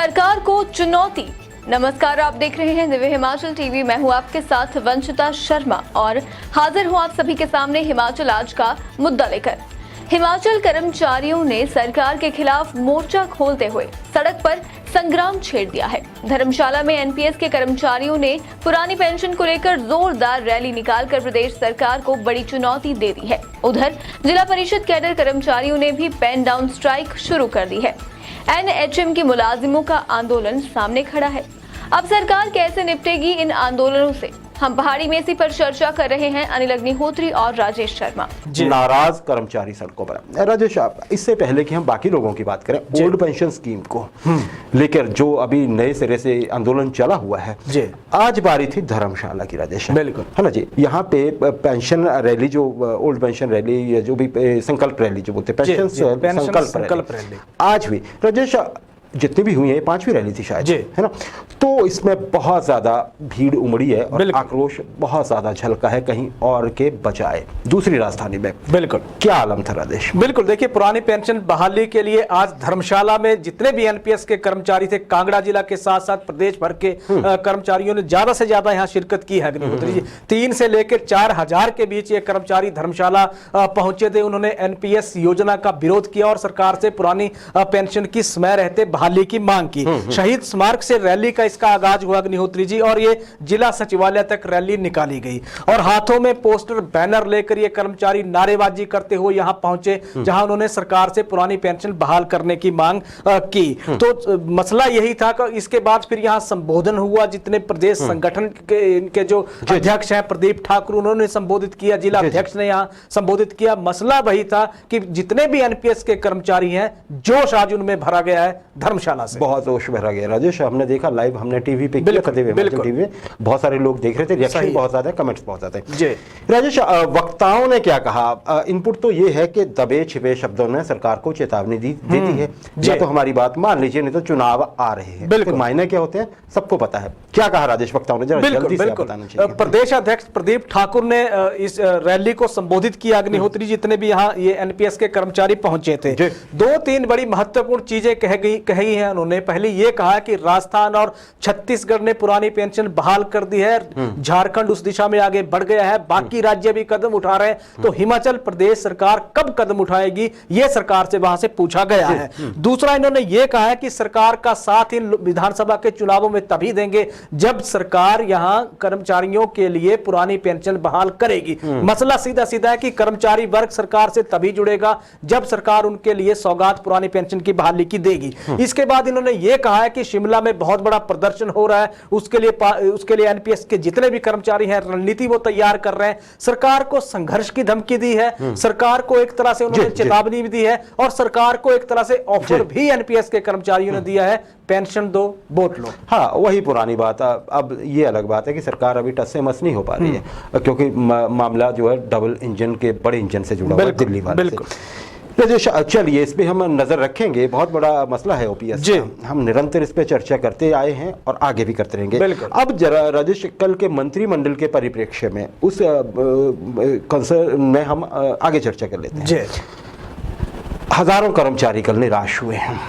सरकार को चुनौती। नमस्कार, आप देख रहे हैं दिव्य हिमाचल टीवी। मैं हूं आपके साथ वंशिता शर्मा और हाजिर हूं आप सभी के सामने हिमाचल आज का मुद्दा लेकर। हिमाचल कर्मचारियों ने सरकार के खिलाफ मोर्चा खोलते हुए सड़क पर संग्राम छेड़ दिया है। धर्मशाला में एनपीएस के कर्मचारियों ने पुरानी पेंशन को लेकर जोरदार रैली निकालकर प्रदेश सरकार को बड़ी चुनौती दे दी है। उधर जिला परिषद कैडर कर्मचारियों ने भी पेन डाउन स्ट्राइक शुरू कर दी है। एनएचएम के मुलाजिमों का आंदोलन सामने खड़ा है। अब सरकार कैसे निपटेगी इन आंदोलनों से, हम पहाड़ी में इसी पर चर्चा कर रहे हैं अनिल अग्निहोत्री और राजेश शर्मा। नाराज कर्मचारी सड़कों पर। राजेश, इससे पहले कि हम बाकी लोगों की बात करें, ओल्ड पेंशन स्कीम को लेकर जो अभी नए सिरे से आंदोलन चला हुआ है, आज बारी थी धर्मशाला की। राजेश, बिल्कुल है ना जी। यहाँ पे पेंशन रैली, जो ओल्ड पेंशन रैली या जो भी संकल्प रैली जो बोलते पेंशन संकल्प रैली आज हुई। राजेश, जितनी भी हुई है, 5वीं रैली थी शायद, है ना। तो इसमें बहुत ज्यादा भीड़ उमड़ी है और आक्रोश बहुत ज्यादा झलका है कहीं और के बजाय दूसरी राजधानी में। बिल्कुल, क्या आलम था राजेश? बिल्कुल, देखिए, पुरानी पेंशन बहाली के लिए आज धर्मशाला में जितने भी एनपीएस के कर्मचारी थे, कांगड़ा जिला के साथ साथ प्रदेश भर के कर्मचारियों ने ज्यादा से ज्यादा यहाँ शिरकत की है। 3 से लेकर 4,000 के बीच ये कर्मचारी धर्मशाला पहुंचे थे। उन्होंने एनपीएस योजना का विरोध किया और सरकार से पुरानी पेंशन की समय रहते बहाली की मांग की। शहीद स्मारक से रैली का इसका आगाज हुआ अग्निहोत्री जी, और ये जिला सचिवालय तक रैली निकाली गई और हाथों में पोस्टर बैनर लेकर ये कर्मचारी नारेबाजी करते हुए यहां पहुंचे, जहां उन्होंने सरकार से पुरानी पेंशन बहाल करने की मांग की। तो मसला यही था कि इसके बाद फिर यहां संबोधन हुआ। जितने प्रदेश संगठन के इनके जो अध्यक्ष हैं प्रदीप ठाकुर, उन्होंने संबोधित किया, जिला अध्यक्ष ने यहां संबोधित किया। मसला वही था कि जितने भी एनपीएस के कर्मचारी हैं, जोश आज उनमें भरा गया है। धर्मशाला से बहुत जोश भरा गया। राजेश, हमने देखा लाइव, हमने टीवी पे किया, टीवी में बहुत सारे लोग देख रहे थे, रिएक्शन बहुत ज्यादा है, कमेंट्स बहुत ज्यादा है। राजेश, वक्ताओं ने क्या कहा? इनपुट तो ये है कि दबे छिपे शब्दों ने सरकार को चेतावनी दी है, या तो हमारी बात मान लीजिए, नहीं तो चुनाव आ रहे हैं। बिल्कुल, मायने क्या होते हैं सबको पता है। क्या कहा राजेश वक्ताओं ने? जल्दी से बताना चाहिए। प्रदेश अध्यक्ष प्रदीप ठाकुर ने इस रैली को संबोधित किया। अग्निहोत्री, जितने भी यहाँ ये एनपीएस के कर्मचारी पहुंचे थे, 2-3 बड़ी महत्वपूर्ण चीजें कही हैं उन्होंने। पहले ये कहा कि राजस्थान और छत्तीसगढ़ ने पुरानी पेंशन बहाल कर दी है, झारखंड उस दिशा में आगे बढ़ गया है, बाकी राज्य भी कदम उठा रहे हैं, तो हिमाचल प्रदेश सरकार कब कदम उठाएगी, ये सरकार से वहां से पूछा गया है। दूसरा, इन्होंने ये कहा है कि सरकार का साथ इन विधानसभा के चुनावों में तभी देंगे जब सरकार यहां कर्मचारियों के लिए पुरानी पेंशन बहाल करेगी। मसला सीधा सीधा है कि कर्मचारी वर्ग सरकार से तभी जुड़ेगा जब सरकार उनके लिए सौगात पुरानी पेंशन की बहाली की देगी। इसके बाद इन्होंने ये कहा है कि शिमला में बहुत बड़ा प्रदर्शन हो रहा है, उसके लिए एनपीएस के जितने भी कर्मचारी हैं रणनीति वो तैयार कर रहे हैं। सरकार को संघर्ष की धमकी दी है, सरकार को एक तरह से उन्होंने चेतावनी भी दी है, और सरकार को एक तरह से ऑफर भी एनपीएस के कर्मचारियों ने दिया है, पेंशन दो वोट लो। हाँ, वही पुरानी बात। अब ये अलग बात है कि सरकार अभी टस से मस नहीं हो पा रही है, क्योंकि मामला जो है डबल इंजन के बड़े इंजन से जुड़ा हुआ है, दिल्ली वाले से। चलिए, इस पे हम नजर रखेंगे। बहुत बड़ा मसला है ओपीएस का, हम निरंतर इस पे चर्चा करते आए हैं और आगे भी करते रहेंगे। अब जरा राजेश, कल के मंत्रिमंडल के परिप्रेक्ष्य में उस कंसर्न में हम आगे चर्चा कर लेते हैं। हजारों कर्मचारी कल निराश हुए हैं।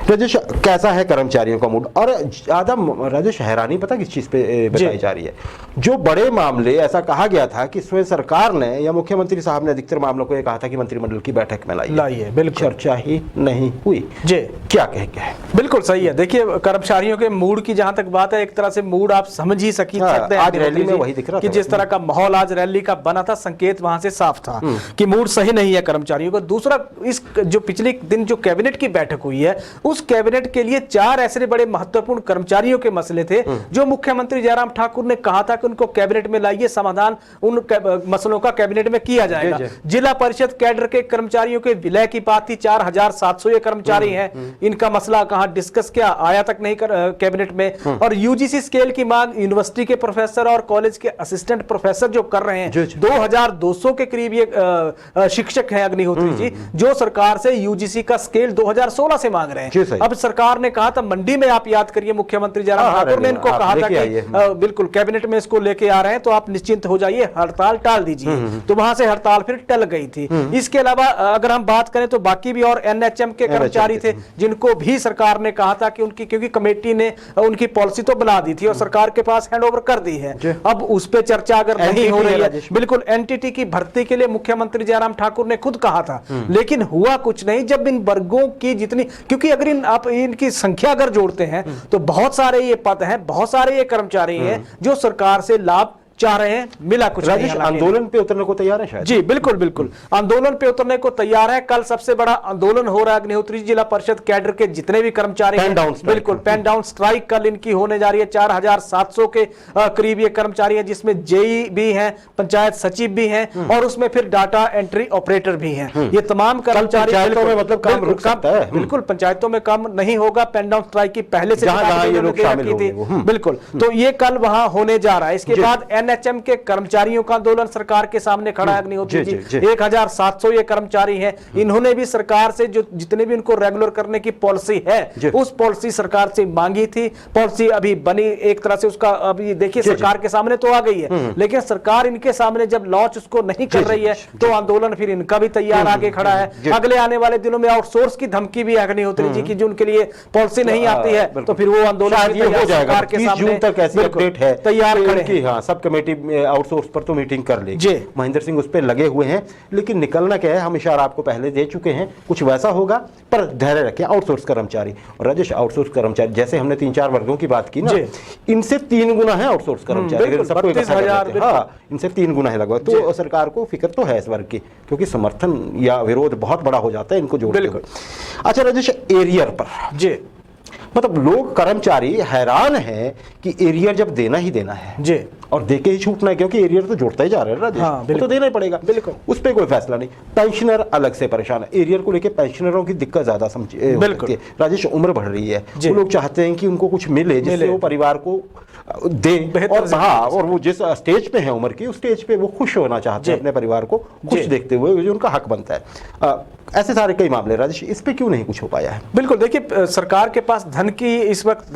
राजेश, कैसा है कर्मचारियों का मूड? और ज्यादा राजेश हैरानी पता किस चीज पे बताई जा रही है? जो बड़े मामले, ऐसा कहा गया था कि स्वयं सरकार ने या मुख्यमंत्री साहब ने अधिकतर मामलों को यह कहा था कि मंत्रिमंडल की बैठक में लाई है, बिल्कुल चर्चा ही नहीं हुई। क्या कह है? बिल्कुल सही है। देखिए, कर्मचारियों के मूड की जहां तक बात है, एक तरह से मूड आप समझ ही सकते हैं। आज रैली में वही दिख रहा था कि जिस तरह का माहौल आज रैली का बना था, संकेत वहां से साफ था कि मूड सही नहीं है कर्मचारियों का। दूसरा, इस जो पिछले दिन जो कैबिनेट की बैठक हुई है, उस कैबिनेट के लिए 4 ऐसे बड़े महत्वपूर्ण कर्मचारियों के मसले थे जो मुख्यमंत्री जयराम ठाकुर ने कहा था कि उनको कैबिनेट में लाइए, समाधान उन मसलों का कैबिनेट में किया जाएगा। जिला परिषद कैडर के कर्मचारियों के विलय की बात थी। 4,700 ये कर्मचारी हैं, इनका मसला कहां डिस्कस किया, आया तक नहीं कैबिनेट में। और यूजीसी स्केल की मांग यूनिवर्सिटी के प्रोफेसर और कॉलेज के असिस्टेंट प्रोफेसर जो कर रहे हैं, 2200 के करीब ये शिक्षक हैं अग्निहोत्री जी, जो सरकार से यूजीसी का स्केल 2016 से मांग रहे हैं। सही। अब सरकार ने कहा था मंडी में, आप याद करिए मुख्यमंत्री जयराम ठाकुर ने इनको कहा था कि बिल्कुल कैबिनेट में इसको लेके आ रहे हैं तो आप निश्चिंत हो जाइए, हड़ताल टाल दीजिए। तो वहां से हड़ताल फिर टल गई थी। इसके अलावा अगर हम बात करें तो बाकी भी और एनएचएम के कर्मचारी थे जिनको भी सरकार ने कहा था कि उनकी, क्योंकि कमेटी ने उनकी पॉलिसी तो बना दी थी और सरकार के पास हैंडओवर कर दी है, अब उस पर चर्चा अगर नहीं हो रही है, बिल्कुल एनटीटी की भर्ती के लिए मुख्यमंत्री जयराम ठाकुर ने खुद कहा था, लेकिन हुआ कुछ नहीं। जब इन वर्गों की जितनी, क्योंकि अगर आप इनकी संख्या अगर जोड़ते हैं तो बहुत सारे ये पद हैं, बहुत सारे ये कर्मचारी हैं जो सरकार से लाभ चाह रहे हैं, मिला कुछ नहीं। आंदोलन पे उतरने को तैयार है शायद? जी बिल्कुल बिल्कुल, आंदोलन पे उतरने को तैयार है। कल सबसे बड़ा आंदोलन हो रहा है अग्निहोत्री जिला परिषद कैडर के जितने भी कर्मचारी हैं, बिल्कुल पेन डाउन स्ट्राइक कल इनकी होने जा रही है। 4700 के करीब ये कर्मचारी हैं, जिसमें जेई भी हैं, पंचायत सचिव भी हैं और उसमें फिर डाटा एंट्री ऑपरेटर भी हैं। ये तमाम कर्मचारी मतलब काम रुक सकता है। बिल्कुल पंचायतों में काम नहीं होगा, पेन डाउन स्ट्राइक की पहले से बिल्कुल, तो ये कल वहां होने जा रहा है। इसके बाद एनएचएम के कर्मचारियों का आंदोलन सरकार के सामने खड़ा है अग्निहोत्री जी। 1700 ये कर्मचारी हैं, इन्होंने भी सरकार से जो जितने भी उनको रेगुलर करने की पॉलिसी है उस पॉलिसी सरकार से मांगी थी। पॉलिसी अभी बनी एक तरह से, उसका अभी देखिए सरकार के सामने तो आ गई है, लेकिन सरकार इनके सामने जब लॉन्च उसको नहीं कर रही है तो आंदोलन फिर इनका भी तैयार आगे खड़ा है। अगले आने वाले दिनों में आउटसोर्स की धमकी भी अग्निहोत्री जी की, जो उनके लिए पॉलिसी नहीं आती है तो फिर वो आंदोलन हो जाएगा। सरकार के सामने तैयार खड़े हैं। हाँ, सब कमेटी आउटसोर्स पर तो मीटिंग कर लेगी। महेंद्र सिंह उस पर लगे हुए हैं, लेकिन निकलना क्या है, हम इशारा आपको पहले दे चुके हैं, कुछ वैसा होगा। पर धैर्य रखें, आउटसोर्स कर्मचारी और राजेश, आउटसोर्स कर्मचारी जैसे हमने 3-4 वर्गों की बात की ना, इनसे 3 गुना है आउटसोर्स कर्मचारी। इनसे 3 गुना है लगभग। तो सरकार को फिक्र तो है इस वर्ग की, क्योंकि समर्थन या विरोध बहुत बड़ा हो जाता है इनको जोड़ते हुए। अच्छा राजेश, एरियर पर जी, मतलब लोग कर्मचारी हैरान है कि एरियर जब देना ही देना है जी, और देके ही छूटना है, क्योंकि एरियर तो जोड़ता ही जा रहा है राजेश। हाँ, तो देना ही पड़ेगा, बिल्कुल, उस पर कोई फैसला नहीं। पेंशनर अलग से परेशान है, एरियर को लेके पेंशनरों की दिक्कत ज्यादा समझे बिल्कुल राजेश। उम्र बढ़ रही है, वो लोग चाहते हैं कि उनको कुछ मिले जिससे वो परिवार को दे, और हाँ, और वो जिस स्टेज पे है उम्र की, उस स्टेज पे वो खुश होना चाहते हैं, अपने परिवार को खुश देखते हुए, जो उनका हक बनता है। ऐसे सारे कई मामले राजेश, इस पे क्यों नहीं कुछ हो पाया है? बिल्कुल, देखिए सरकार के पास धन की इस वक्त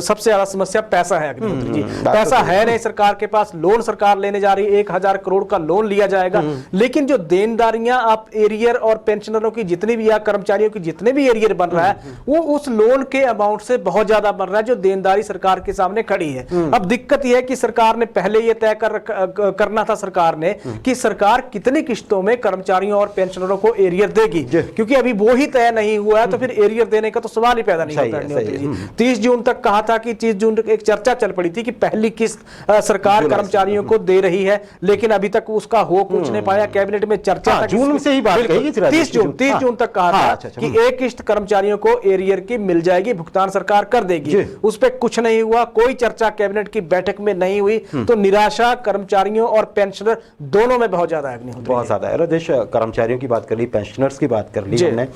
सबसे ज्यादा समस्या पैसा है अग्निहोत्री जी। पैसा है नहीं सरकार के पास। लोन सरकार लेने जा रही है, 1000 करोड़ का लोन लिया जाएगा, लेकिन जो देनदारियां आप एरियर और पेंशनरों की जितनी भी या कर्मचारियों की जितने भी एरियर बन रहा है, वो उस लोन के अमाउंट से बहुत ज्यादा बन रहा है जो देनदारी सरकार के सामने खड़ी है। अब दिक्कत यह है कि सरकार ने पहले यह तय करना था सरकार ने कि सरकार कितनी किश्तों में कर्मचारियों और पेंशनरों को एरियर देगी, क्योंकि अभी वो ही तय नहीं हुआ है, तो फिर एरियर देने का तो सवाल ही पैदा नहीं होता। 30 जून तक कहा था कि 30 जून तक एक चर्चा चल पड़ी थी कि पहली किस्त सरकार कर्मचारियों को दे रही है, लेकिन अभी तक उसका हो कुछ नहीं पाया। कैबिनेट में चर्चा जून से ही बात कही थी, 30 जून तक कहा था कि एक किस्त कर्मचारियों को एरियर की मिल जाएगी, भुगतान सरकार कर देगी। उस पर कुछ नहीं हुआ, कोई चर्चा कैबिनेट की बैठक में नहीं हुई, तो निराशा कर्मचारियों और पेंशनर दोनों में बहुत ज्यादा है। बहुत ज्यादा है देश। कर्मचारियों की बात कर ली, पेंशनर्स की बात कर ली हमने,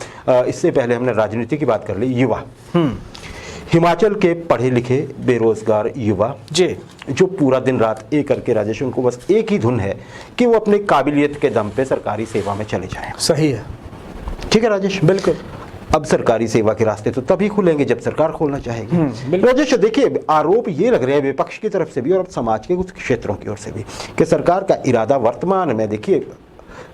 इससे पहले हमने राजनीति की बात कर ली। युवा, हिमाचल के पढ़े लिखे बेरोजगार युवा जी, जो पूरा दिन रात एक करके राजेश, उनको बस एक ही धुन है कि वो अपनी काबिलियत के दम पे सरकारी सेवा में चले जाएं। सही है, ठीक है राजेश, बिल्कुल। अब सरकारी सेवा के रास्ते तो तभी खुलेंगे जब सरकार खोलना चाहेगी। राजेश देखिए, आरोप ये लग रहे हैं विपक्ष की तरफ से भी और समाज के कुछ क्षेत्रों की ओर से भी कि सरकार का इरादा वर्तमान में, देखिए,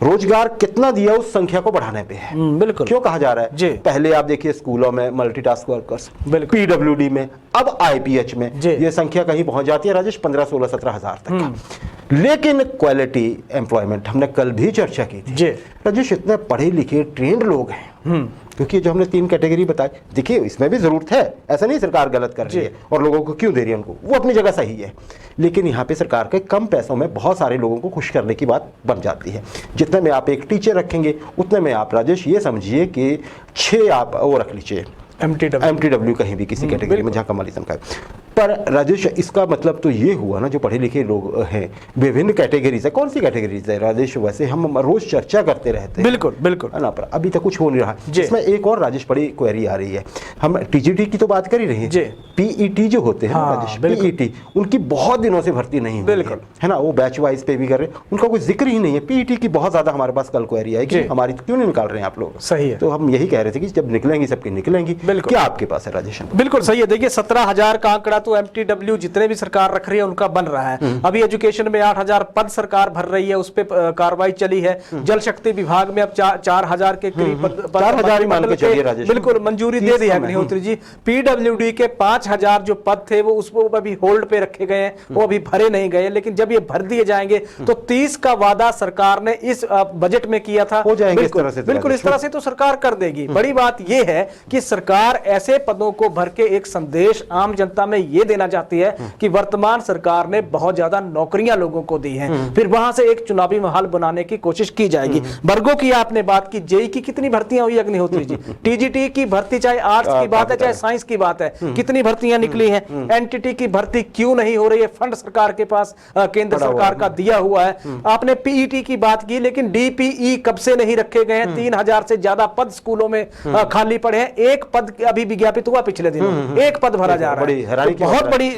रोजगार कितना दिया उस संख्या को बढ़ाने पे है। बिल्कुल, क्यों कहा जा रहा है? पहले आप देखिए स्कूलों में मल्टीटास्क वर्कर्स, पीडब्ल्यूडी में, अब आईपीएच में ये संख्या कहीं पहुंच जाती है राजेश 15, 16, 17 हजार तक। लेकिन क्वालिटी एम्प्लॉयमेंट हमने कल भी चर्चा की थी राजेश, इतने पढ़े लिखे ट्रेंड लोग हैं, क्योंकि जो हमने 3 कैटेगरी बताई, देखिए इसमें भी जरूरत है, ऐसा नहीं सरकार गलत कर रही है और लोगों को क्यों दे रही है, उनको वो अपनी जगह सही है, लेकिन यहाँ पे सरकार के कम पैसों में बहुत सारे लोगों को खुश करने की बात बन जाती है। जितने में आप एक टीचर रखेंगे उतने में आप राजेश ये समझिए कि 6 आप वो रख लीजिए MTW कहीं भी किसी कैटेगरी में जहाँ कमाली तनख्वाह है। पर राजेश, इसका मतलब तो ये हुआ ना, जो पढ़े लिखे लोग हैं, विभिन्न कैटेगरीज है, कौन सी कैटेगरीज है राजेश? वैसे हम रोज चर्चा करते रहते हैं, बिल्कुल बिल्कुल, है ना, पर अभी तक कुछ हो नहीं रहा। इसमें एक और राजेश बड़ी क्वेरी आ रही है, हम टीजीटी की तो बात कर ही रहे हैं, पीईटी जो होते हैं राजेश, पीईटी उनकी बहुत दिनों से भर्ती नहीं हुई है, है ना, वो बैच वाइज पे भी कर रहे हैं, उनका कोई जिक्र ही नहीं है। पीईटी की बहुत ज्यादा हमारे पास कल क्वेरी है कि हमारी क्यों नहीं निकाल रहे हैं आप लोग? सही है। तो हम यही कह रहे थे कि जब निकलेंगी सबकी निकलेंगी। क्या आपके पास है राजेश? बिल्कुल सही है। देखिए 17,000 का आंकड़ा तो एमटीडब्ल्यू जितने भी सरकार रख रही है उनका बन रहा है। अभी एजुकेशन में 8,000 पद सरकार भर रही है, उस पर कार्रवाई चली है। जल शक्ति विभाग में अब 4,000 के करीब 4,000 ही मान के चलिए राजेश, बिल्कुल मंजूरी दे दी है अग्निहोत्री जी। पीडब्ल्यूडी के 5,000 जो पद थे वो उसको अभी होल्ड पे रखे गए हैं, वो अभी भरे नहीं गए, लेकिन जब ये भर दिए जाएंगे तो 30 का वादा सरकार ने इस बजट में किया था, हो जाएंगे इस तरह से। बिल्कुल इस तरह से तो सरकार कर देगी। बड़ी बात यह है कि सरकार ऐसे पदों को भर के एक संदेश आम जनता में यह देना चाहती है कि वर्तमान सरकार ने बहुत ज्यादा नौकरियां लोगों को दी हैं, फिर वहां से एक चुनावी माहौल बनाने की कोशिश की जाएगी। वर्गों की आपने बात की, जेई की कितनी भर्तियां हुई अग्निहोत्री जी? टीजीटी की भर्ती चाहे आर्ट्स की बात है चाहे साइंस की बात है, कितनी भर्तियां निकली हैं? एनटीटी की भर्ती क्यों नहीं हो रही है? फंड सरकार के पास केंद्र सरकार का दिया हुआ है। आपने पीईटी की बात की, लेकिन डीपीई कब से नहीं रखे गए हैं? 3,000 से ज्यादा पद स्कूलों में खाली पड़े हैं, एक पद अभी विज्ञापित हुआ पिछले दिनों, एक पद भरा जा रहा है। बहुत बड़ी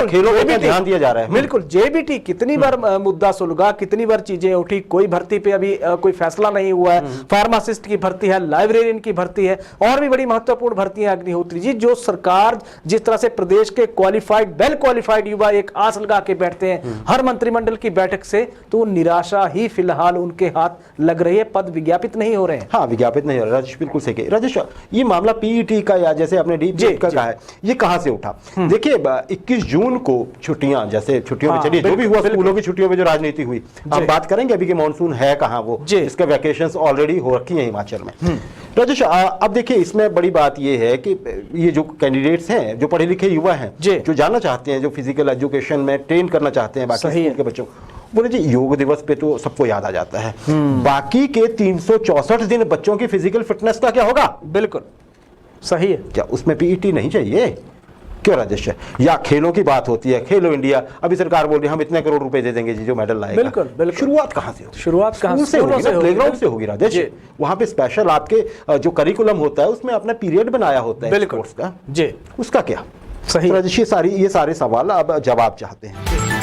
खेलों पे ध्यान दिया जा रहा है। बिल्कुल, जेबीटी कितनी बार मुद्दा सुलगा, कितनी बार चीजें उठी, कोई भर्ती पे अभी कोई फैसला नहीं हुआ है। फार्मासिस्ट की भर्ती है, लाइब्रेरियन की भर्ती है, और भी बड़ी महत्वपूर्ण भर्तियां अग्निहोत्री जी, जो सरकार जिस तरह से प्रदेश के क्वालिफाइड वेल क्वालिफाइड युवा एक आस लगा के बैठते हैं हर मंत्रिमंडल की बैठक से, तो निराशा ही फिलहाल उनके हाथ लग रही है, पद विज्ञापित नहीं हो रहे हैं। हाँ, विज्ञापित नहीं हो रहा। राजेश बिल्कुल सही कहे। राजेश, ये मामला पीईटी का या जैसे आपने डीपीई का कहा है, ये कहां से उठा? देखिए 21 जून को छुट्टियां, जैसे छुट्टियों में चलिए जो भी हुआ, स्कूलों की छुट्टियों में जो राजनीति हुई, हम बात करेंगे अभी कि मॉनसून है कहां, वो इसके वैकेशंस ऑलरेडी हो रखी हैं हिमाचल में। राजेश, अब देखिए इसमें बड़ी बात ये है कि ये जो कैंडिडेट्स हैं, जो पढ़े लिखे युवा हैं, जो जाना चाहते हैं, जो फिजिकल एजुकेशन में ट्रेन करना चाहते हैं बाकी स्कूल के बच्चों, बोले जी योग दिवस पे तो सबको याद आ जाता है, बाकी के 364 दिन बच्चों की फिजिकल फिटनेस का क्या होगा? बिल्कुल सही है। क्या उसमें पीईटी नहीं चाहिए? क्यों राजेश? या खेलों की बात होती है, खेलो इंडिया, अभी सरकार बोल रही है हम इतने करोड़ रुपए दे देंगे जी जो मेडल लाएगा। बिल्कुल बिल्कुल। शुरुआत कहाँ से होगी? शुरुआत कहाँ से होगी? प्लेग्राउंड से होगी राजेश। वहां पे स्पेशल आपके जो करिकुलम होता है उसमें अपना पीरियड बनाया होता है स्पोर्ट्स का जी, उसका क्या? सही राजेश, ये सारे सवाल अब जवाब चाहते हैं।